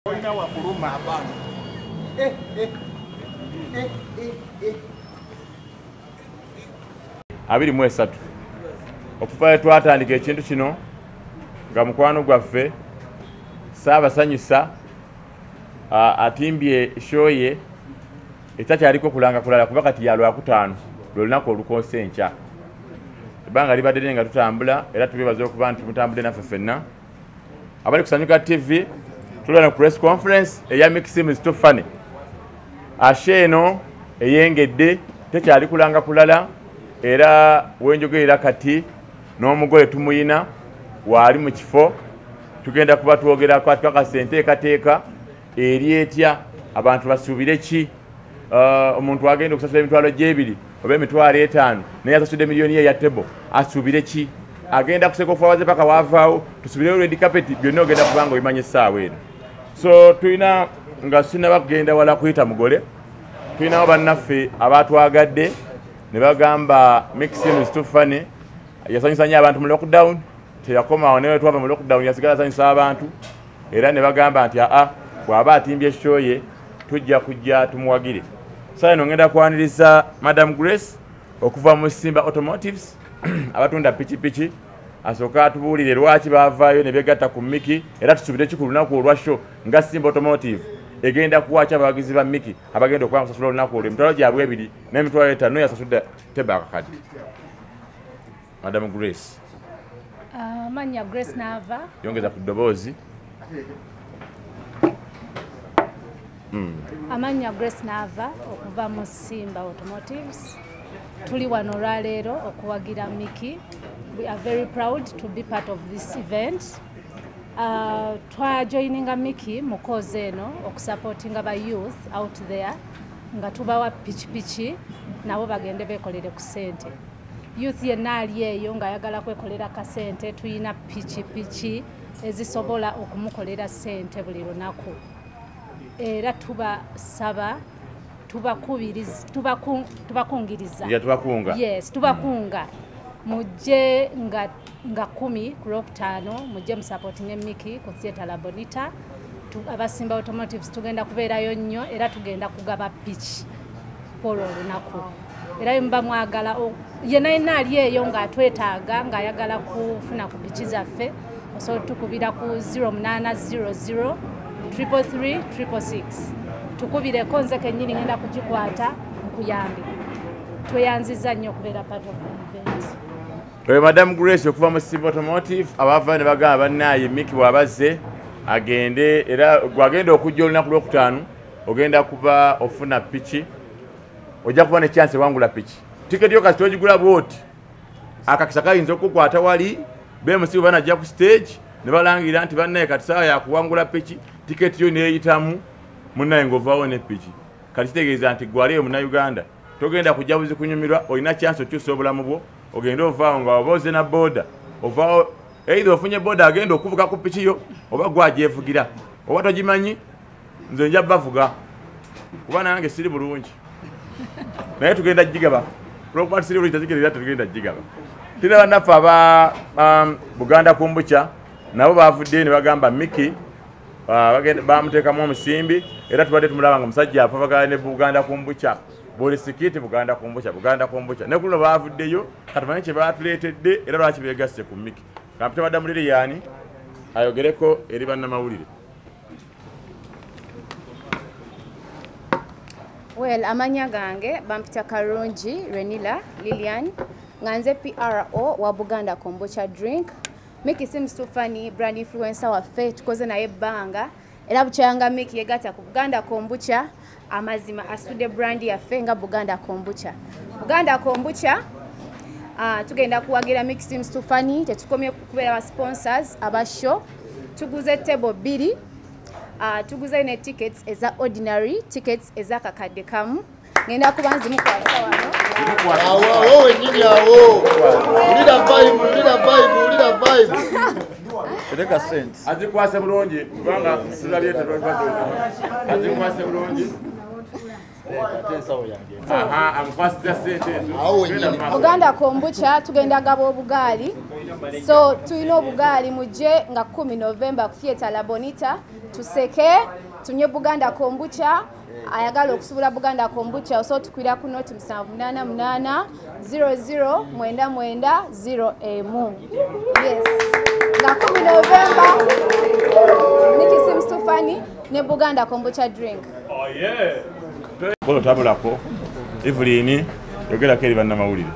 Olina wakuluma abantu. Abiri mu esatu. Okufa twatandika ekintu kino nga mukwano gwaffe Ssaabasanyusa atimbye shoye ekakyaliko kulanga kulala kuba kati ya Lwakutaano lwolunaku olukonse enkya. Ebbanga libadde nga tutambula era tubebaza okuba nti mutambudde naffe ffenna. Abali ku Sanyuka TV tulina press conference eya Mujje Fena. Ashe eno eyengedde tekyali kulanga kulala era wenjogerera kati n'omugole tumuyina waali mu kifo tugenda kuba twogera kwa tukakasente kateeka eri etya abantu basuubire ki omuntu agenda okusasula emitwalo gy'ebiri oba emitwalo etaano naye asasudde miliyoni ye ya tebo asuubire ki agenda kuseka ofuawaze paka waavaawo tusubireyo red carpet byonna ogenda kubanga obimanya essaawa eno. So tulina nga sinaba kugenda wala kuyita mugole tulinawo bannaffe abatwagadde ne bagamba Mujje Fena yasanyusa nnyo abantu mu lockdown teyakomawo newe twava mu lockdown yasigala asanyusa abantu era ne bagamba nti bw'aba atimbye shoye tujja kujja tumuwagire. Sasa eno ngenda kwaniriza Madam Grace okuva mu Simba Automotives abatunda pichi asooka atubuulire lwaki baavaayo ne begatta ku Miki era tusubire ki ku lunaku olwa show nga Simba Automotive egenda kuwacha abawagizi ba Miki abagenda okuba kusasula olunaku olwo emitwalo gyabwe ebiri n'emitwalo etaano yasasudde tebaka kadi. Madam Grace. Manya Grace Nava. Yongeza ku ddoboozi. Amanya Grace Nava okuva mu Simba Automotives. Tuli wano lwaleero okuwagira Miki. We are very proud to be part of this event. Twajoininga Miki mu cause eno okusupportinga ba youth out there nga tubawa pichi nabo bagende bekolere ku sente. Youth yenna ali eyo nga ayagala kwekolera kasente tuyina pichi ezisobola okumukolera sente buli lunaku. Era tubasaba tubakungiriza. Ya tubakunga. Yes, tubakunga. Mujje nga 10 ku Lwakutaano mujje musupporting Miki ku theater Labonita. Abasimba Automotives tugenda kubeerayo nnyo era tugenda kugaba pichi polo lunaku. Era mba mwagala yenna ali eyo nga atwetaaga nga ayagala kufuna ku pichi zaffe so tukubira ku 0800 333 666 tukubire konze kenyini ngenda kugikwata nkuyambe tweyanziza nnyo kubeera part of the event. Madam Grace okuva mu Simba Automotive abava ne bagamba bannaye Miki bw'abazze agende era gwagenda okujja olunaku Lwokutaano ogenda kuba ofuna pichi ojja kuba ne chance wangula pichi. Tiketi yo kasi togigula bwoti akakisa kayinza okukwata wali bemusibu banajja ku stage ne balangira nti bannaye kati sawa yakuwangula pichi tiketi yo neeyitamu munnaye ng'ovaawo ne pichi. Kati kitegeeza nti gwaliyo Munnayuganda togenda kujja buzi kunyumirwa olina chance okyusa obulamu bwo ogenda ovaawo nga oboze na boda ovaawo either ofunye boda agenda okuvuga ku pichi yo oba gwagyevugira oba togimanyi nze nja bavuga kuba nange siri bulungi naye tugenda gigaba lwokuba siri bulungi tazigirira tugenda gigaba. Tuna bannaffe aba Buganda Kombucha nabo bavudde ne bagamba Miki bamuteekamu omusimbi era tubadde tumulaba nga musajja apavagala ne Buganda Kombucha buli sikiti Buganda Kombucha ne kuno bavuddeyo katumanyi kye batuleetedde era lwaki beegasse ku Miki. Kampita Madamu Lilian ayogereko eri bannamawulire. Well, amanya gange bampita Karungi Renila Lilian nganze PRO wa Buganda Kombucha drink. Miki Mujje Fena brand influencer waffe tukoze naye ebbanga era bukyanga Miki yegatta ku Buganda Kombucha amazima asude brand yaffe nga Buganda Kombucha. Buganda Kombucha tugenda kuwagira Miki Mujje Fena tetukomye kubeera ba sponsors aba show tuguze table 2 tuguze ne tickets eza ordinary tickets eza kakadde kamu ngenda kubanzi mukwasa wano awo wenyini awo ulira vibe Tereka sense azikwase bulungi kubanga silabye tetwakwase azikwase bulungi amukwasita sente ezo. Buganda kombucha tugenda gaba obugaali. So tulina obugaali mujje nga 10 November ku Theatre Labonita Tuseke tunywe Buganda kombucha. Ayagala okusubula Buganda kombucha so tukwira ku noti 788 009990 yes nga 10 November Nikki seems too funny ne Buganda kombucha drink. Oh yeah. Bolo tabulako Evelyn yogera keri banna mawulire.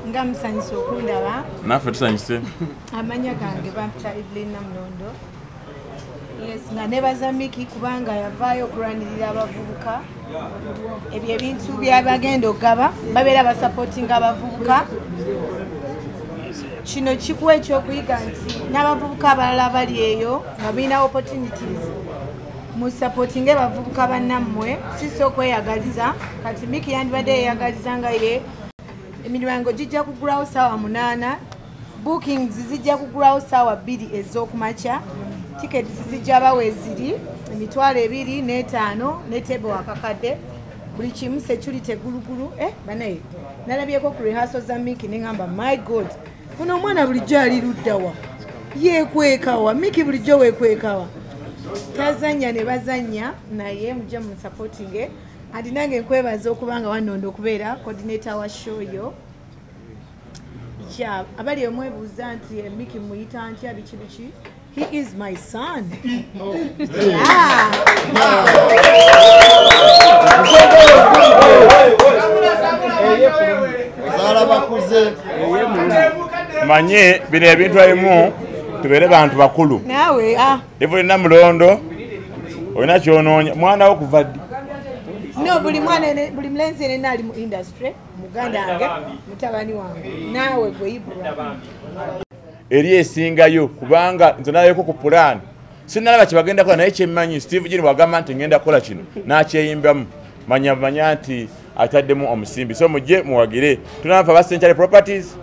Ngamusanyisa okundaba. Naffe tusanyise. Amanya gange bampita Evelyn Namulondo. Yes, nga nebaza Miki kubanga yavaayo okulanirira abavubuka. Ebyo ebintu byabagenda okugaba babeera basupporting abavubuka. Kino kikuwa ekyokuyiga nti n'abavubuka abalala bali eyo nga birina opportunities mu supporting abavubuka bannammwe sisi okweyagaliza kati Miki yandibadde yeyagaliza nga ye emiryango gijja kugulawo ssaawa 8 bookings zijja kugulawo ssaawa 2 ez'okumakya tickets zijja baweziri emitwalo 2.5 ne table akakadde buli kimu security gulugulu banaye nalabyeko ku rehearsal za Miki nengamba my god kuno omwana bulijjo ali luddawa yeekwekawa Miki bulijjo weekwekawa tazanya ne bazanya naye mujja mu supporting ati nange nkwebaza okubanga wanondo okubeera coordinator wa show yo kya abali omwebuuza nti Miki muyita ntya biki he is my son. Manye bino ebintu ebimu tubeere bantu bakulu. Nawe Evelyn Namulondo olina kyonoonya mwana wo kuva ddi? No, buli mulenzi yenna ali mu industry muganda wange mutabani wange naawe gwe Ibra eri esingayo kubanga nze nalabeko ku pulaani sinalaba kyebagenda kola naye kyemmanyi Steve Jini wagamba nti ngenda kukola kino nakyeyimbamu manya nti ataddemu omusimbi so mujje muwagire tunava aba Century Properties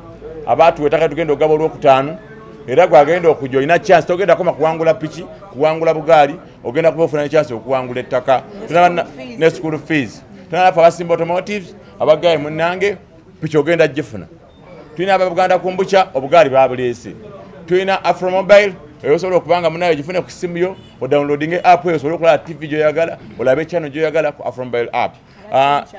abatuwa ettaka tugenda okugaba olwokutaano era gwagenda okujja olina chance togenda koma kuwangula piki kuwangula bugaali ogenda kuba ofuna chance okuwangula ettaka tunaba ne school fees tunaba abasimba automotives abagaye munnange piki ogenda jifuna tulina ababuganda kombucha obugaali babuleese tulina Afromobile eyosobola okubanga munayo gifune ku simu yo odownloading app eyo osobola okulaba TV gyoyagala olabe channel gyoyagala ku Afromobile app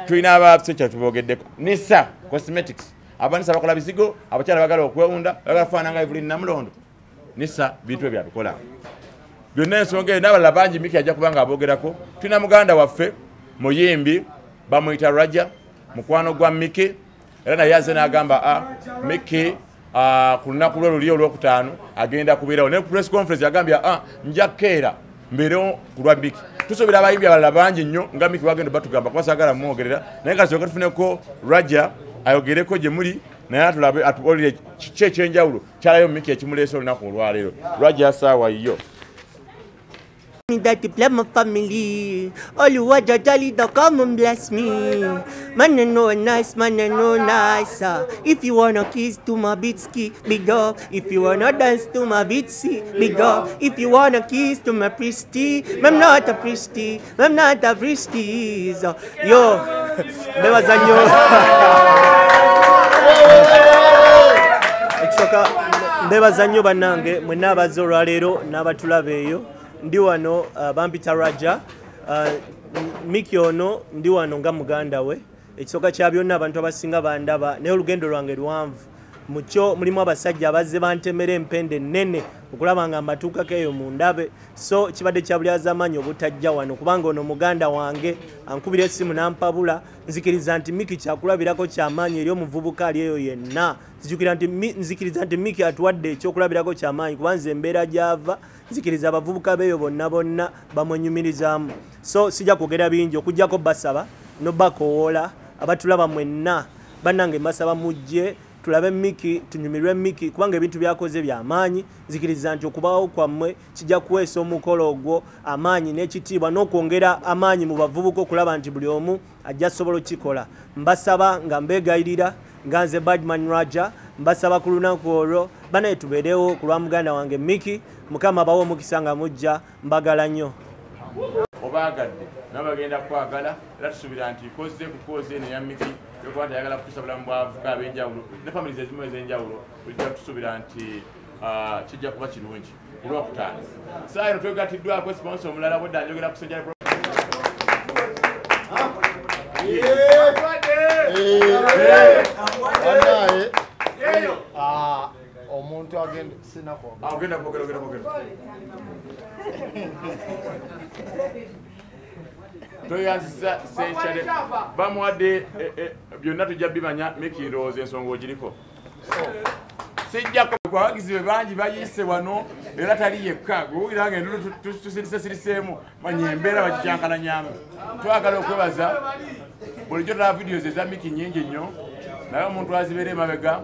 tulina abasecha tubogeddeko Nisa Cosmetics abanisa bakola bizigo abakyala bagala okwewunda bagala kufaana nga Evelyn Namulondo Nisa bintu ebyo abikola byonna ensonga n'abalala bangi Miki ajja kubanga abogerako tulina muganda waffe muyimbi bamuyita Raja mukwano gwa Miki era naye aze n'agamba Miki ku lunaku lwe luli olwokutaano agenda kubeerawo ne press conference yagambye nja keera mbeerewo ku lwa Miki tusuubira abayimbi abalala bangi nnyo nga Miki bagenda batugamba kuba saagala mwogerera naye nga tusooka tufuneko Raja ayogereko gye muli naye atulabe atuolire kiki ekyenjawulo kyalayo Miki ekimuleese olunaku olwaleero Raja saawa yo that to bless my family. All you want to jolly, don't come and bless me. Man, I know nice, man, I know nice. If you wanna kiss to my bitski, big up. If you wanna dance to my bitsy, big up. If you wanna kiss to my pristy, I'm not a pristy, I'm not a pristy. Yo, there was a new. Ekitoka ndebaza nnyo bannange mwenna abazze olwaleero n'abatulabeeyo ndi wano bampita Raja Miki ono ndi wano nga muganda we ekisooka kya byonna abantu abasinga bandaba naye olugendo lwange luwanvu mukyo mulimu abasajja abazze bantemera empende ennene okulaba nga amatuuka keeyo mu ndabe so kibadde kya buli az'amaanyi obutajja wano kubanga ono muganda wange ankubira essimu n'ampabula nzikiriza nti Miki kyakulabirako kyamaanyi eri omuvubuka ali eyo yenna nzikiriza nti Miki atuwadde ekyokulabirako kyamaanyi kuba nze embeera gy'ava nzikiriza abavubuka beeyo bonna bamwenyumirizaamu so sijja kwogera bingi okugjako basaba nobakowoola abatulaba mwenna bannange mbasaba mujje tulabe Miki tunyumirwe Miki kubanga ebintu byakoze by'amaanyi nzikiriza nti okubawo kwammwe kijja kuweesa omukolo ogwo amaanyi n'ekitiibwa n'okwongera amaanyi mu bavubuka okulaba nti buli omu ajja sobola okikola mbasaba nga mbeegayirira nga nze Badman Raja mbasaba ku lunaku olwo banaye tubeerewo ku lwa muganda wange Miki Mukama bawo omukisa nga mujja mbagala nnyo obaagadde nabagenda kwagala era tusuubira nti koze ku koze eno eya Miki yokuba nti ayagala kutuusa bulamu bw'abavubuka ab'enjawulo ne famires ezimu ez'enjawulo bulijja tusuubira nti kijja kuba kirungi ku Lwokutaano. Saa eno twegatiddwako sponsor omulala bwedda njogera ku Ssejjala omuntu agenda ogenda kwogera toyanziza Ssejjala bamuwadde byonna tujja bimanya Miki ndowooza ensonga ogiriko sijjako abawagizibe bangi bayise wano era tali yekka gwewulira nga endulu tusiriseemu manya embeera bakikyankalanyanga. Twagala okwebaza bulijjo tulaba videos eza Miki nnyingi nnyo naye omuntu azibeera emabega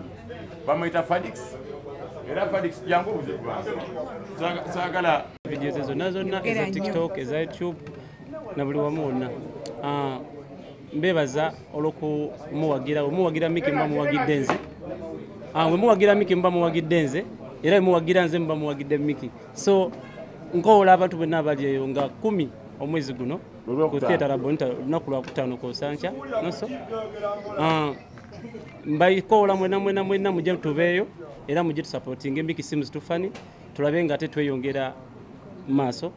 bamuyita Fadix era Fadix jangu obuze kubanza saagala videos zonna eza TikTok eza YouTube na buli wamu wonna mbebaza olw'okumuwagira Miki mba muwagidde nze we muwagira Miki mba muwagidde nze era muwagira nze mba muwagidde Miki so nkoola abantu bonna abali eyo nga 10 omwezi guno ku theatre Labonita olunaku Lwakutaano Kosancha noso mbayikoola mwena mujje tubeeyo era mujje tusupportinge Miki simu zitufani tulabe nga ate tweyongera mu maaso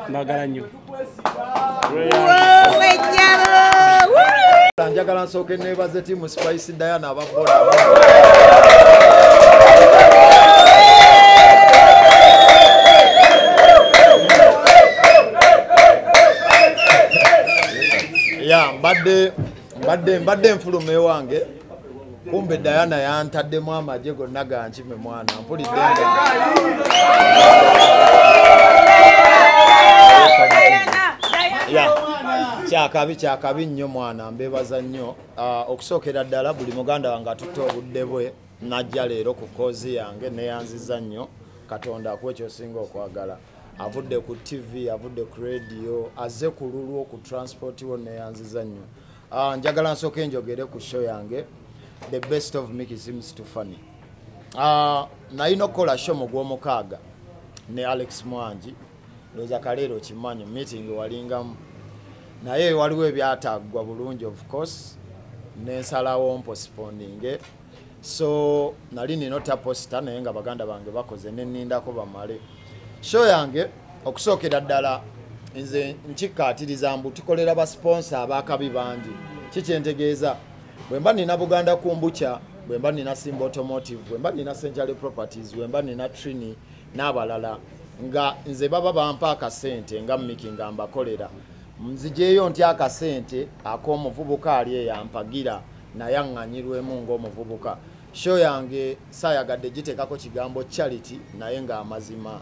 mbagala nnyo. Njagala nsooke neebaze ttiimu Spice Diana ababola mbadde nfuluma ewange kumbe Diana yantaddemu amagye gonna gankime mwana mpulidde kyakabi nnyo mwana mbebaza nnyo okusookera ddala buli muganda wange atutte obudde bwe najja leero ku koozi yange neyanziza nnyo Katonda akuwe ky'osinga okwagala avudde ku TV avudde ku radio azze ku lulwo ku transport wo neyanziza nnyo. Njagala nsooke njogere ku show yange The Best of Miki Seems Too Funny. Nalina okukola show mu Gwomukaaga ne Alex Mwangi looza kaleero kimanyi meeting walingamu naye waliwo ebyataggwa bulungi of course nensalawo postponing so nali ninota posta naye nga baganda bange bakoze nenindako bamale show yange okusookera ddala nze nkikkaatiriza mbu tukolera basponsor abakabi bangi kikyentegeeza bwemba nina Buganda Kumbucha bwemba nina Simba Automotive bwemba nina Central Properties bwemba nina Trini n'abalala nga nze baba bampa akasente nga Miki nga mbakolera nzijeeyo ntya akasente ak'omuvubuka ali eyampagira naye aŋŋanyirwemu ng'omuvubuka. Show yange saayagadde giteekako kigambo charity naye nga amazima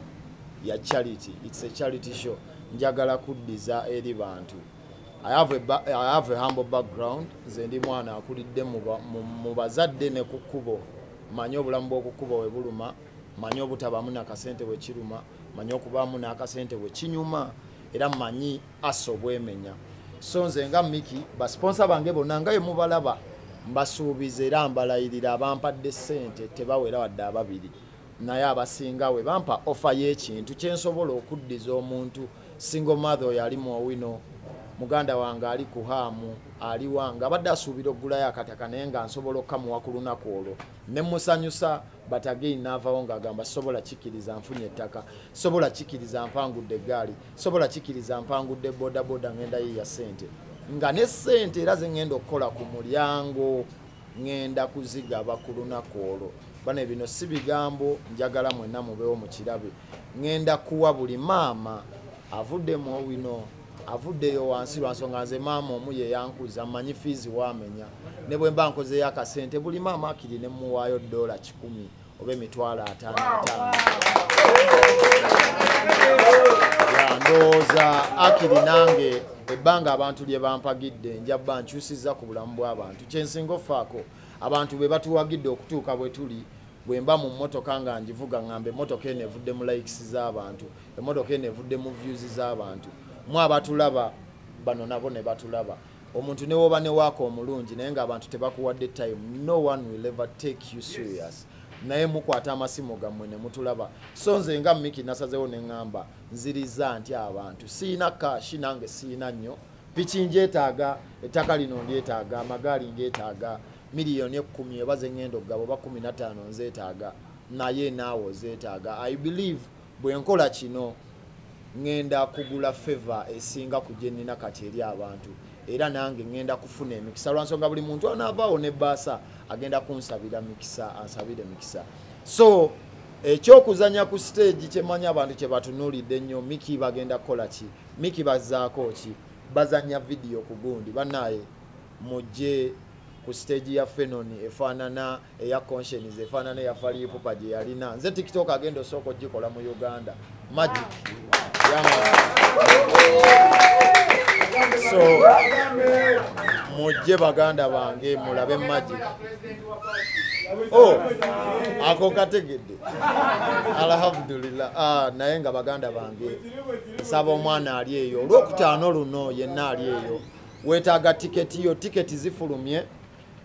ya charity. It's a charity show. Njagala kuddiza eri bantu. I have a humble background. Nze ndi mwana akulidde mu bazadde ne ku kkubo. Manyi obulamu bw'okukkubo we buluma, manyi obutabamu n'akasente bwe kiruma, manyi okubaamu n'akasente bwe kinyuma. Era manyi aso bwemenya. So nze nga Miki basponsor bange bonna nga ye mubalaba mbasuubiza era mbalayirira abampadde ssente tebawera wadde ababiri naye abasinga we bampa offer y'ekintu kyensobola okuddiza omuntu single mother oyo ali mu Owino muganda wange ali ku Haamu ali wange abadde asuubira oggulayo akataka naye nga nsobola okkamuwa ku lunaku olwo ne musanyusa but again naavawo ng'agamba sobola kikkiriza nfunye ettaka sobola kikkiriza mpangudde eggaali sobola kikkiriza mpangudde bodaboda ngenda yiya ssente nga ne ssente era ze ngenda okukola ku mulyango ngenda kuzigaba ku lunaku olwo bano bino si bigambo njagala mwenna mubeewo mu kirabe ngenda kuwa buli maama avudde mu Owino avuddeyo wansi lwa nsonga nze maama omu ye yankuza mmanyi fiizi waamenya ne bwe mba nkozeyo akasente buli maama akiri ne muwaayo $10 oba $50 ndowooza akiri nange ebbanga abantu lye bampagidde njabba nkyusizza ku bulamu bw'abantu kyensinga ofaako abantu bwe batuwagidde okutuuka bwe tuli bwe mba mu mmotoka nga ngivuga ngamba emmotoka eno evudde mu likes z'abantu emmotoka eno evudde mu views z'abantu mwe abatulaba bano nabo ne batulaba omuntu ne woba ne waako omulungi naye ng'abantu tebakuwadde time no one will ever take you serious naye mukwata amasimu gammwe ne mutulaba. So nze nga Miki nasazeewo ne ŋŋamba nziriza nti abantu siina kashi nange siina nnyo, piki njeetaaga, ettaka lino ndyetaaga, amagaali ngeetaaga, miliyoni 10 eba ze ŋŋenda okugaba oba 15 nzeetaaga, naye naawe ozeetaaga. I believe bwe nkola kino ŋŋenda kugula favor esinga ku gye nnina kati eri abantu, era nange ŋŋenda kufuna emikisa lwansonga buli muntu anaavaawo ne bbaasa agenda kunsabira mikisa, ansabire mikisa. So ekyokuzanya ku stage kyemanya abantu kye batunuulidde ennyo, Miki bagenda kukola ki? Miki bazzaako ki? Bazanya video ku gundi. Bannaaye mujje ku stage ya Fenoni efaanana eya Conscience, efaanana eya Falipupa gye yalina. Nze TikTok agenda osooka ogikola mu Uganda. Magic. So mujje baganda bange mulabe Magic. Oh, ako kategedde. Alhamdulillah. Naye nga baganda bange saba omwana ali eyo olwokutaano luno yenna ali eyo weetaaga tiketi yo. Tiketi zifulumye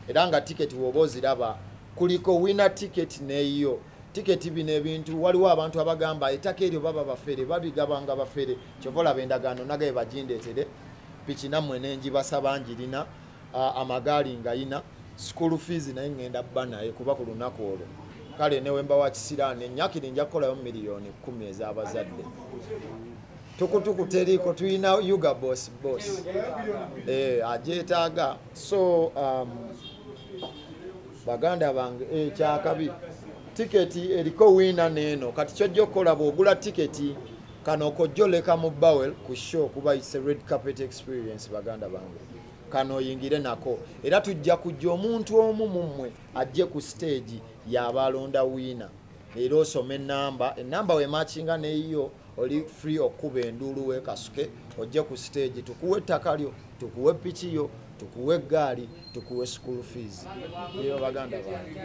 era nga tiketi woba oziraba kuliko winner ticket neeyo. Tiketi bino ebintu waliwo abantu abagamba ettaka eryo baba bafere babigabanga bafere, kyova olaba endagaano nagaye bagindeetere, piki nammwe nenjibasaba njirina, amagaali ngayina, school fees naye ŋŋenda bba naye kuba ku lunaku olwo. Kale newemba wa kisiraani ennyakiri nja kukolayo miliyoni 10 ez'abazadde. Tukutuku teriiko, tulina Yuga boss ajeetaaga. So baganda bange kyakabi tiketi eriko wina neeno. Kati kyojja okukola bw'ogula tiketi kano okojjoleka mu Bawel ku show kuba it's a red carpet experience baganda bange. Kano oyingire nako era tujja kujja omuntu omu mummwe ajje ku stage y'abalonda wina. Era osome enamba wematchinga neeyo oli free okuba enduulu weekasuke ojje ku stage tukuwe ettaka lyo, tukuwe piki yo, tukuwe eggaali, tukuwe school fees. Eyo baganda bange.